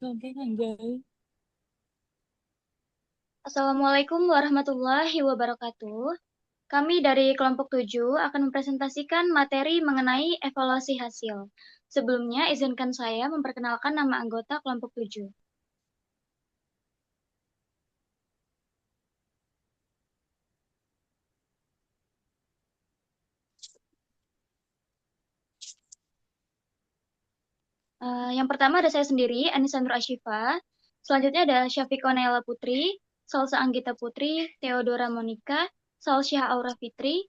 Oke, Anjay. Assalamualaikum warahmatullahi wabarakatuh. Kami dari kelompok 7 akan mempresentasikan materi mengenai evaluasi hasil. Sebelumnya, izinkan saya memperkenalkan nama anggota kelompok 7. Yang pertama ada saya sendiri, Anissa Nur Ashifa. Selanjutnya ada Syafiqah Naila Putri, Salsa Anggita Putri, Theodora Monica, Salsyah Aura Fitri,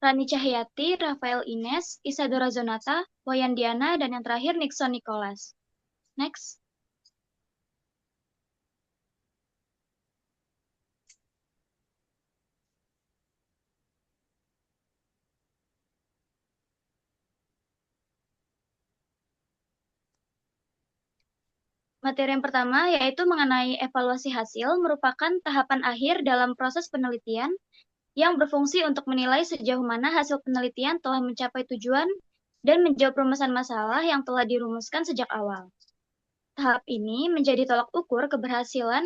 Rani Cahyati, Rafael Ines, Isadora Zonata, Wayan Diana, dan yang terakhir Nixon Nicholas. Next. Materi yang pertama yaitu mengenai evaluasi hasil merupakan tahapan akhir dalam proses penelitian yang berfungsi untuk menilai sejauh mana hasil penelitian telah mencapai tujuan dan menjawab permasalahan masalah yang telah dirumuskan sejak awal. Tahap ini menjadi tolak ukur keberhasilan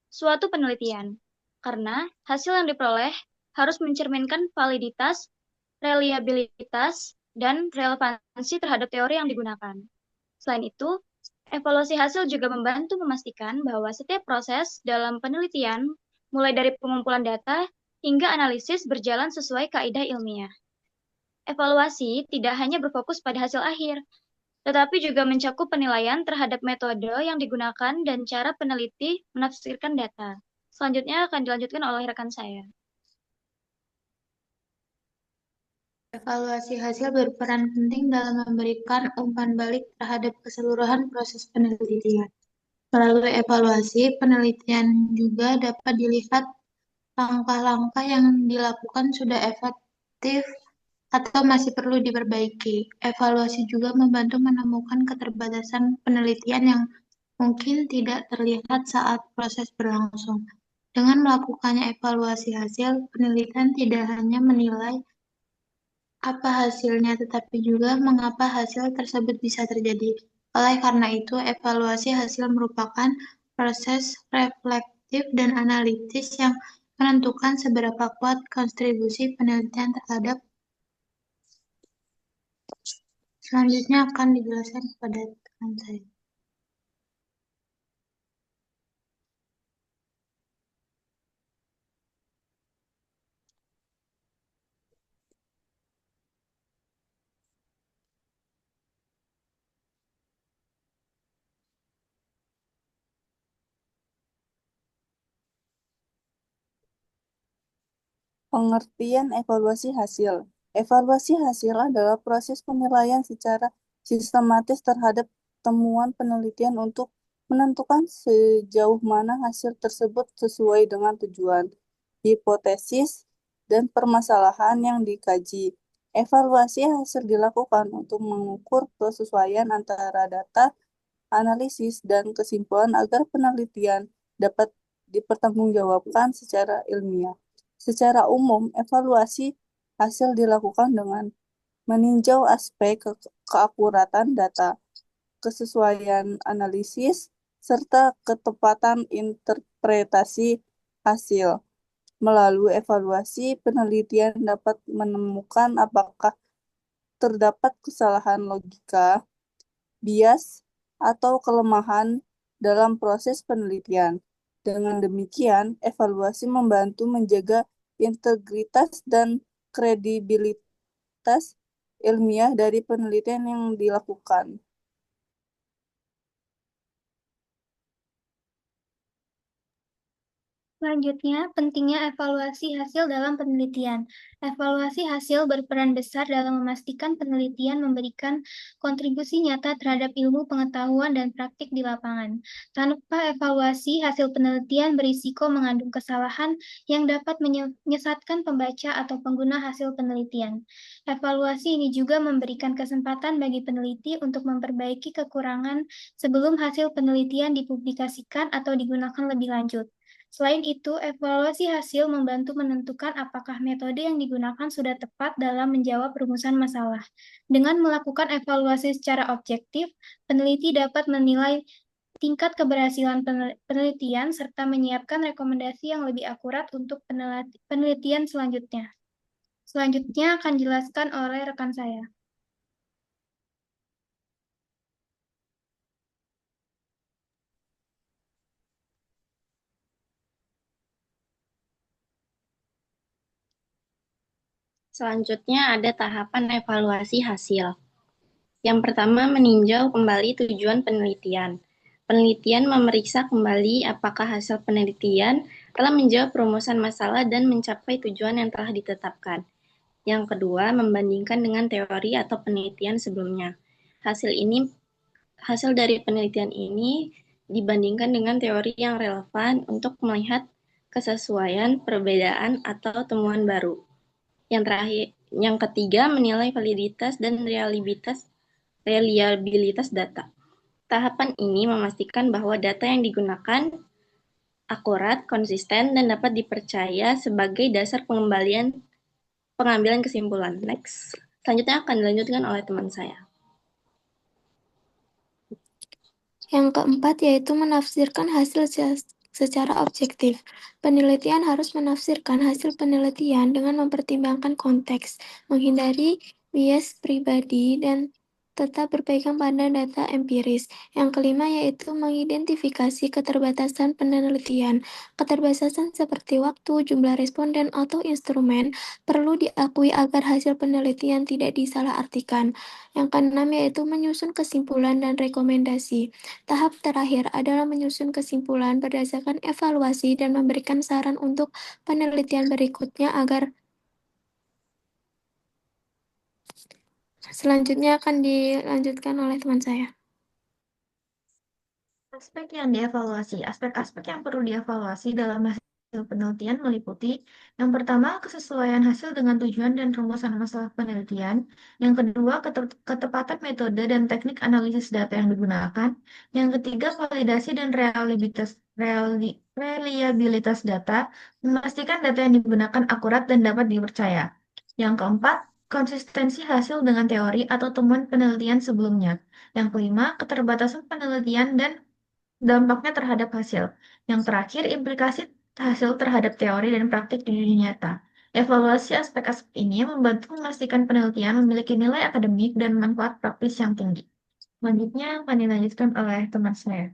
suatu penelitian, karena hasil yang diperoleh harus mencerminkan validitas, reliabilitas, dan relevansi terhadap teori yang digunakan. Selain itu, evaluasi hasil juga membantu memastikan bahwa setiap proses dalam penelitian, mulai dari pengumpulan data hingga analisis berjalan sesuai kaidah ilmiah. Evaluasi tidak hanya berfokus pada hasil akhir, tetapi juga mencakup penilaian terhadap metode yang digunakan dan cara peneliti menafsirkan data. Selanjutnya akan dilanjutkan oleh rekan saya. Evaluasi hasil berperan penting dalam memberikan umpan balik terhadap keseluruhan proses penelitian. Melalui evaluasi, penelitian juga dapat dilihat langkah-langkah yang dilakukan sudah efektif atau masih perlu diperbaiki. Evaluasi juga membantu menemukan keterbatasan penelitian yang mungkin tidak terlihat saat proses berlangsung. Dengan melakukannya evaluasi hasil, penelitian tidak hanya menilai apa hasilnya, tetapi juga mengapa hasil tersebut bisa terjadi. Oleh karena itu, evaluasi hasil merupakan proses reflektif dan analitis yang menentukan seberapa kuat kontribusi penelitian terhadap. Selanjutnya akan dijelaskan kepada teman saya. Pengertian evaluasi hasil. Evaluasi hasil adalah proses penilaian secara sistematis terhadap temuan penelitian untuk menentukan sejauh mana hasil tersebut sesuai dengan tujuan, hipotesis, dan permasalahan yang dikaji. Evaluasi hasil dilakukan untuk mengukur kesesuaian antara data, analisis, dan kesimpulan agar penelitian dapat dipertanggungjawabkan secara ilmiah. Secara umum, evaluasi hasil dilakukan dengan meninjau aspek keakuratan data, kesesuaian analisis, serta ketepatan interpretasi hasil. Melalui evaluasi, penelitian dapat menemukan apakah terdapat kesalahan logika, bias, atau kelemahan dalam proses penelitian. Dengan demikian, evaluasi membantu menjaga integritas dan kredibilitas ilmiah dari penelitian yang dilakukan. Selanjutnya, pentingnya evaluasi hasil dalam penelitian. Evaluasi hasil berperan besar dalam memastikan penelitian memberikan kontribusi nyata terhadap ilmu pengetahuan dan praktik di lapangan. Tanpa evaluasi, hasil penelitian berisiko mengandung kesalahan yang dapat menyesatkan pembaca atau pengguna hasil penelitian. Evaluasi ini juga memberikan kesempatan bagi peneliti untuk memperbaiki kekurangan sebelum hasil penelitian dipublikasikan atau digunakan lebih lanjut. Selain itu, evaluasi hasil membantu menentukan apakah metode yang digunakan sudah tepat dalam menjawab rumusan masalah. Dengan melakukan evaluasi secara objektif, peneliti dapat menilai tingkat keberhasilan penelitian, serta menyiapkan rekomendasi yang lebih akurat untuk penelitian selanjutnya. Selanjutnya akan dijelaskan oleh rekan saya. Selanjutnya ada tahapan evaluasi hasil. Yang pertama, meninjau kembali tujuan penelitian. Penelitian memeriksa kembali apakah hasil penelitian telah menjawab rumusan masalah dan mencapai tujuan yang telah ditetapkan. Yang kedua, membandingkan dengan teori atau penelitian sebelumnya. Hasil dari penelitian ini dibandingkan dengan teori yang relevan untuk melihat kesesuaian, perbedaan, atau temuan baru. Yang ketiga, menilai validitas dan reliabilitas data. Tahapan ini memastikan bahwa data yang digunakan akurat, konsisten, dan dapat dipercaya sebagai dasar pengambilan kesimpulan. Next. Selanjutnya akan dilanjutkan oleh teman saya. Yang keempat yaitu menafsirkan hasil secara objektif. Penelitian harus menafsirkan hasil penelitian dengan mempertimbangkan konteks, menghindari bias pribadi, dan tetap berpegang pada data empiris. Yang kelima yaitu mengidentifikasi keterbatasan penelitian. Keterbatasan seperti waktu, jumlah responden, atau instrumen perlu diakui agar hasil penelitian tidak disalahartikan. Yang keenam yaitu menyusun kesimpulan dan rekomendasi. Tahap terakhir adalah menyusun kesimpulan berdasarkan evaluasi dan memberikan saran untuk penelitian berikutnya agar selanjutnya akan dilanjutkan oleh teman saya. Aspek yang dievaluasi. Aspek-aspek yang perlu dievaluasi dalam hasil penelitian meliputi yang pertama, kesesuaian hasil dengan tujuan dan rumusan masalah penelitian. Yang kedua, ketepatan metode dan teknik analisis data yang digunakan. Yang ketiga, validasi dan reliabilitas data, memastikan data yang digunakan akurat dan dapat dipercaya. Yang keempat, konsistensi hasil dengan teori atau temuan penelitian sebelumnya. Yang kelima, keterbatasan penelitian dan dampaknya terhadap hasil. Yang terakhir, implikasi hasil terhadap teori dan praktik di dunia nyata. Evaluasi aspek-aspek ini membantu memastikan penelitian memiliki nilai akademik dan manfaat praktis yang tinggi. Selanjutnya akan dilanjutkan oleh teman saya.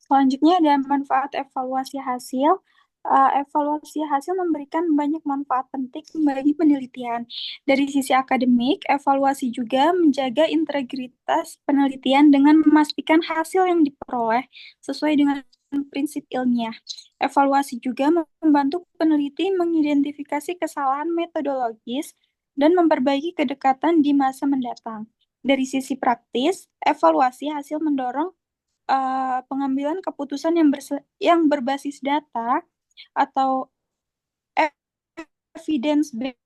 Selanjutnya ada manfaat evaluasi hasil. Evaluasi hasil memberikan banyak manfaat penting bagi penelitian. Dari sisi akademik, evaluasi juga menjaga integritas penelitian dengan memastikan hasil yang diperoleh sesuai dengan prinsip ilmiah. Evaluasi juga membantu peneliti mengidentifikasi kesalahan metodologis dan memperbaiki kedekatan di masa mendatang. Dari sisi praktis, evaluasi hasil mendorong pengambilan keputusan yang berbasis data atau evidence based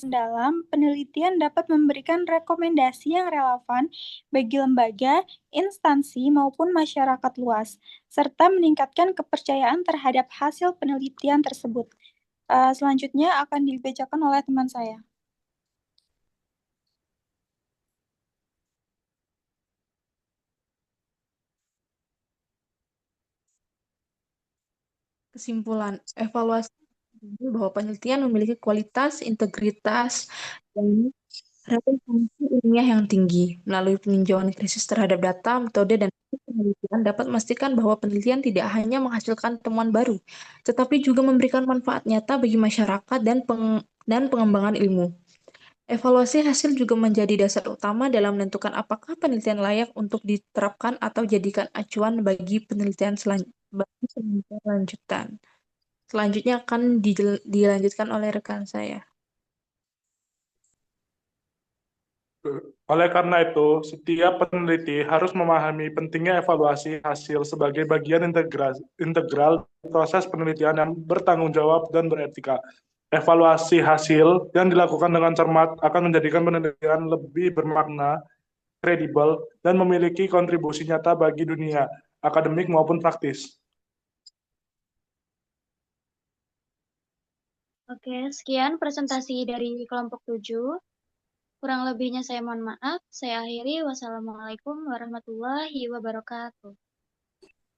dalam penelitian dapat memberikan rekomendasi yang relevan bagi lembaga, instansi, maupun masyarakat luas, serta meningkatkan kepercayaan terhadap hasil penelitian tersebut. Selanjutnya akan dibacakan oleh teman saya. Kesimpulan, evaluasi bahwa penelitian memiliki kualitas, integritas, dan relevansi ilmiah yang tinggi. Melalui peninjauan kritis terhadap data, metode, dan penelitian dapat memastikan bahwa penelitian tidak hanya menghasilkan temuan baru, tetapi juga memberikan manfaat nyata bagi masyarakat dan pengembangan ilmu. Evaluasi hasil juga menjadi dasar utama dalam menentukan apakah penelitian layak untuk diterapkan atau jadikan acuan bagi penelitian lanjutan. Selanjutnya akan dilanjutkan oleh rekan saya. Oleh karena itu, setiap peneliti harus memahami pentingnya evaluasi hasil sebagai bagian integral proses penelitian yang bertanggung jawab dan beretika. Evaluasi hasil yang dilakukan dengan cermat akan menjadikan penelitian lebih bermakna, kredibel, dan memiliki kontribusi nyata bagi dunia akademik maupun praktis. Oke, sekian presentasi dari kelompok 7. Kurang lebihnya saya mohon maaf. Saya akhiri. Wassalamualaikum warahmatullahi wabarakatuh.